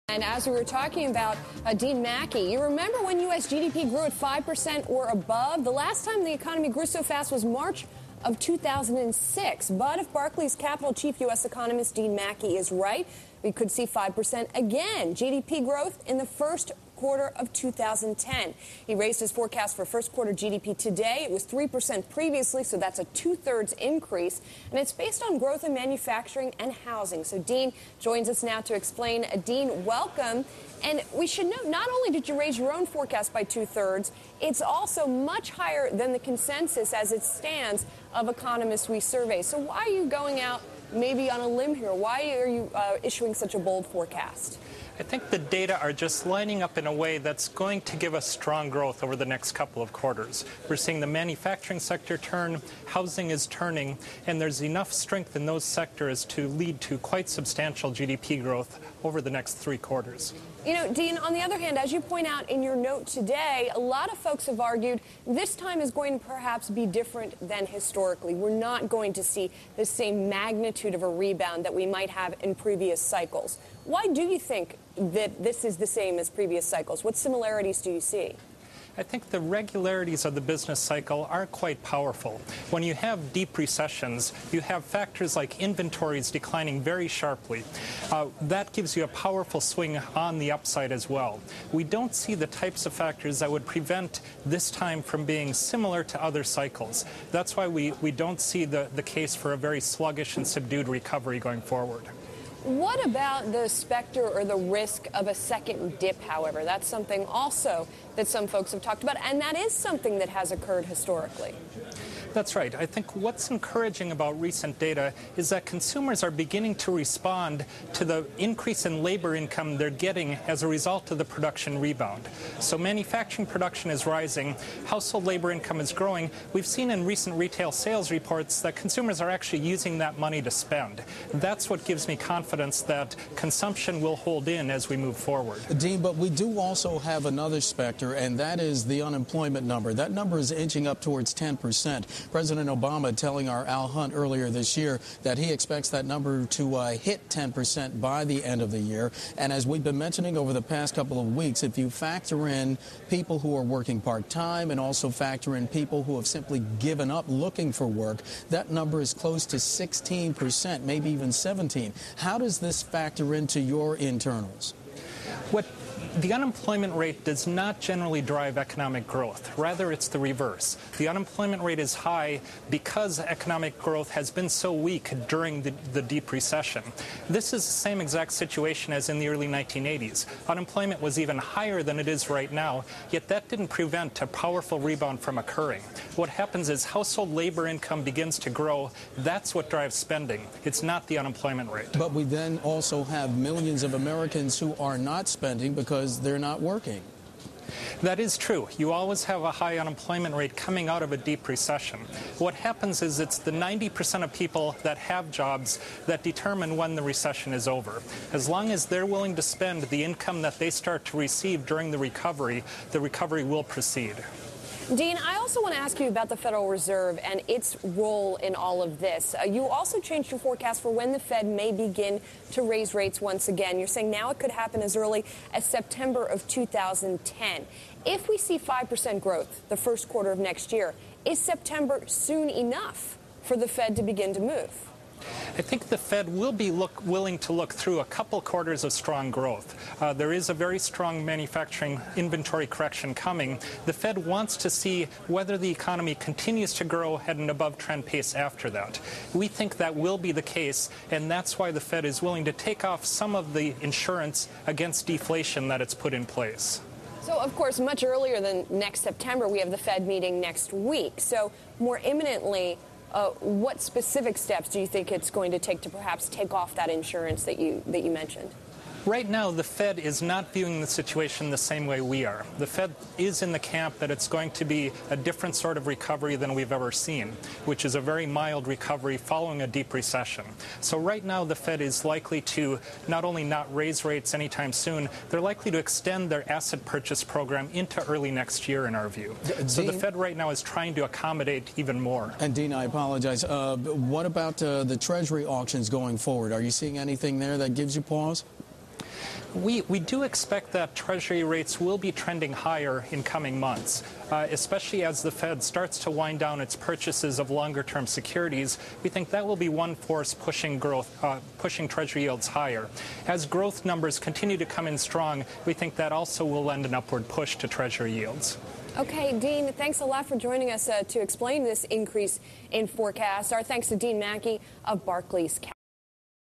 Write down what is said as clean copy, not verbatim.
And as we were talking about, Dean Maki, you remember when U.S. GDP grew at 5% or above? The last time the economy grew so fast was March of 2006. But if Barclays Capital Chief U.S. economist Dean Maki is right, we could see 5% again. GDP growth in the first quarter of 2010. He raised his forecast for first quarter GDP today. It was 3% previously, so that's a 2/3 increase. And it's based on growth in manufacturing and housing. So Dean joins us now to explain. Dean, welcome. And we should note, not only did you raise your own forecast by 2/3, it's also much higher than the consensus as it stands of economists we survey. So why are you going out maybe on a limb here? Why are you issuing such a bold forecast? I think the data are just lining up in a way that's going to give us strong growth over the next couple of quarters. We're seeing the manufacturing sector turn, housing is turning, and there's enough strength in those sectors to lead to quite substantial GDP growth over the next 3 quarters. You know, Dean, on the other hand, as you point out in your note today, a lot of folks have argued this time is going to perhaps be different than historically. We're not going to see the same magnitude of a rebound that we might have in previous cycles. Why do you think that this is the same as previous cycles? What similarities do you see? I think the regularities of the business cycle are quite powerful. When you have deep recessions, you have factors like inventories declining very sharply. That gives you a powerful swing on the upside as well. We don't see the types of factors that would prevent this time from being similar to other cycles. That's why we don't see the case for a very sluggish and subdued recovery going forward. What about the specter or the risk of a second dip, however? That's something also that some folks have talked about, and that is something that has occurred historically. That's right. I think what's encouraging about recent data is that consumers are beginning to respond to the increase in labor income they're getting as a result of the production rebound. So manufacturing production is rising, household labor income is growing. We've seen in recent retail sales reports that consumers are actually using that money to spend. That's what gives me confidence that consumption will hold in as we move forward. Dean, but we do also have another specter, and that is the unemployment number. That number is inching up towards 10%. President Obama telling our Al Hunt earlier this year that he expects that number to hit 10% by the end of the year. And as we've been mentioning over the past couple of weeks, if you factor in people who are working part-time and also factor in people who have simply given up looking for work, that number is close to 16%, maybe even 17%. How does this factor into your internals? The unemployment rate does not generally drive economic growth. Rather, it's the reverse. The unemployment rate is high because economic growth has been so weak during the deep recession. This is the same exact situation as in the early 1980s. Unemployment was even higher than it is right now, yet that didn't prevent a powerful rebound from occurring. What happens is household labor income begins to grow. That's what drives spending. It's not the unemployment rate. But we then also have millions of Americans who are not spending because they're not working. That is true. You always have a high unemployment rate coming out of a deep recession. What happens is it's the 90% of people that have jobs that determine when the recession is over. As long as they're willing to spend the income that they start to receive during the recovery will proceed. Dean, I also want to ask you about the Federal Reserve and its role in all of this. You also changed your forecast for when the Fed may begin to raise rates once again. You're saying now it could happen as early as September of 2010. If we see 5% growth the first quarter of next year, is September soon enough for the Fed to begin to move? I think the Fed will be willing to look through a couple quarters of strong growth. There is a very strong manufacturing inventory correction coming. The Fed wants to see whether the economy continues to grow at an above-trend pace after that. We think that will be the case, and that's why the Fed is willing to take off some of the insurance against deflation that it's put in place. So, of course, much earlier than next September, we have the Fed meeting next week. So, more imminently, what specific steps do you think it's going to take to perhaps take off that insurance that you mentioned? Right now, the Fed is not viewing the situation the same way we are. The Fed is in the camp that it's going to be a different sort of recovery than we've ever seen, which is a very mild recovery following a deep recession. So right now, the Fed is likely to not only not raise rates anytime soon, they're likely to extend their asset purchase program into early next year, in our view. So the Fed right now is trying to accommodate even more. And Dean, I apologize. What about the Treasury auctions going forward? Are you seeing anything there that gives you pause? We do expect that Treasury rates will be trending higher in coming months, especially as the Fed starts to wind down its purchases of longer-term securities. We think that will be one force pushing pushing Treasury yields higher. As growth numbers continue to come in strong, we think that also will lend an upward push to Treasury yields. Okay, Dean, thanks a lot for joining us to explain this increase in forecast. Our thanks to Dean Maki of Barclays.